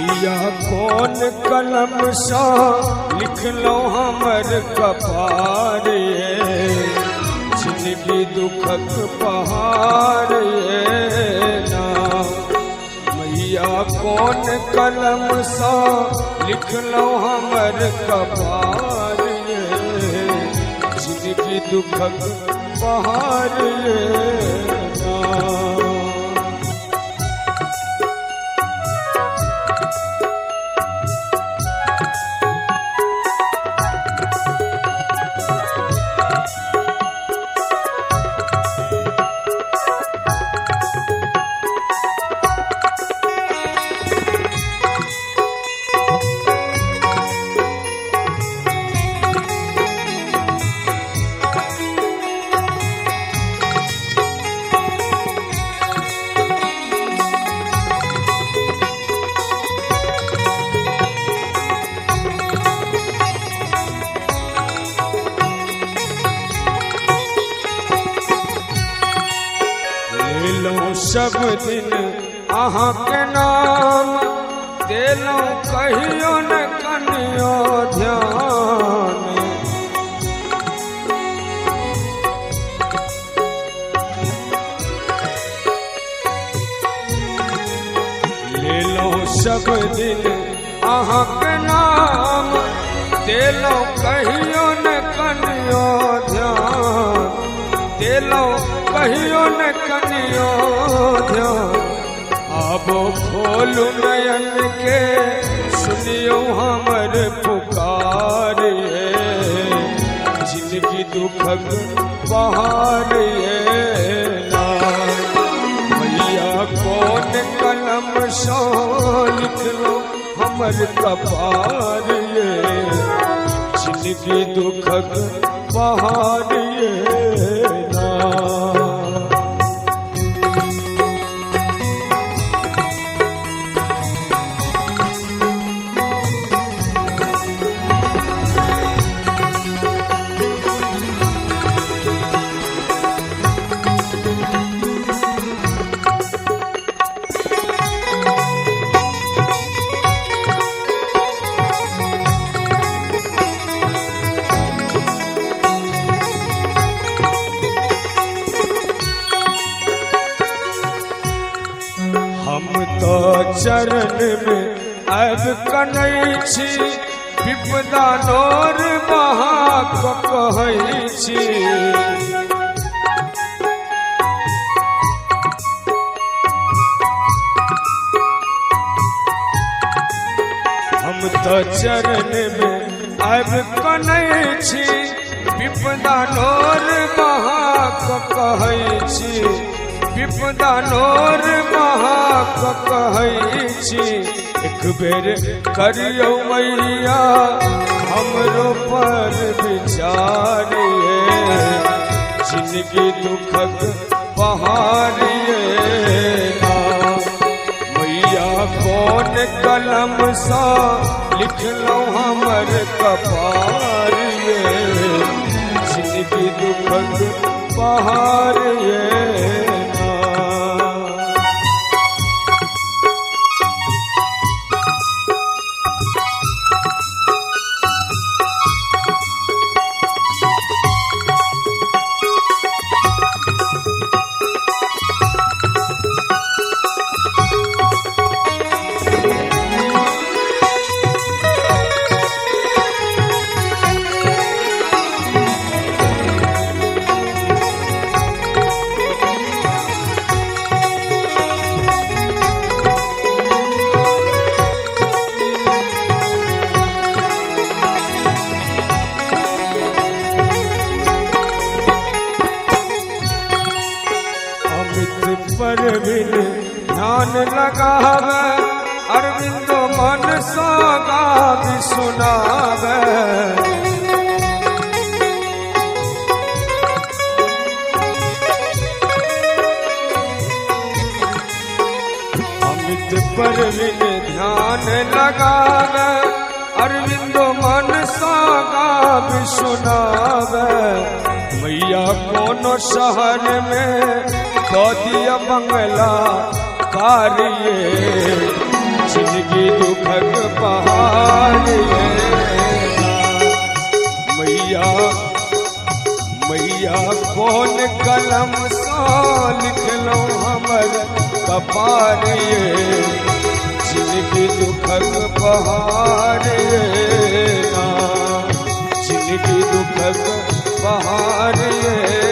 मैया कौन कलम सा लिख लो हमर कपार जिंदगी दुखक पहाड़ ना। मैया कौन कलम सा लिख लो हमर कपार जिंदगी दुखक पहाड़ ना। सब दिन अहाँ के नाम देलो कहियो न कनियो ध्यान। ले लो सब दिन अहाँ के नाम देलो कहियो न कनियो ध्यान। देलो कहियो न कनियो ध्यान। आबो खोलू नयन के सुनियो हमर पुकार जिंदगी दुखक पहाड़ ना। मैया कौन कलम सो लिख लो हमर कपार जिंदगी दुखक पहाड़ ना। हम तो चरण में अब कनै छी विपदा नोर महा कहै छी। हम तो चरण में अब कनै छी विपदा नोर महा कहै छी। विपदा नोर महा कहै छी। एक बेर करियो मैया हमरो पर विचार जिंदगी दुखक पहाड़ ना। मैया कौन कलम सा लिख लो हमर कपार जिंदगी दुखक पहाड़ पर बिन ध्यान लगावे अरविंदो मन सोगा भी सुनावे। अमित पर बिन ध्यान लगावे अरविंदो मन सोगा भी सुनावे। मैया कोनो शहर में दो दिया बंगला कार्य जिंदगी दुखक पहाड़ ये मैया मैया कौन कलम सा लिखलो हमर कपार ये जिंदगी दुखक पहाड़ ये जिंदगी दुखक पहाड़ ये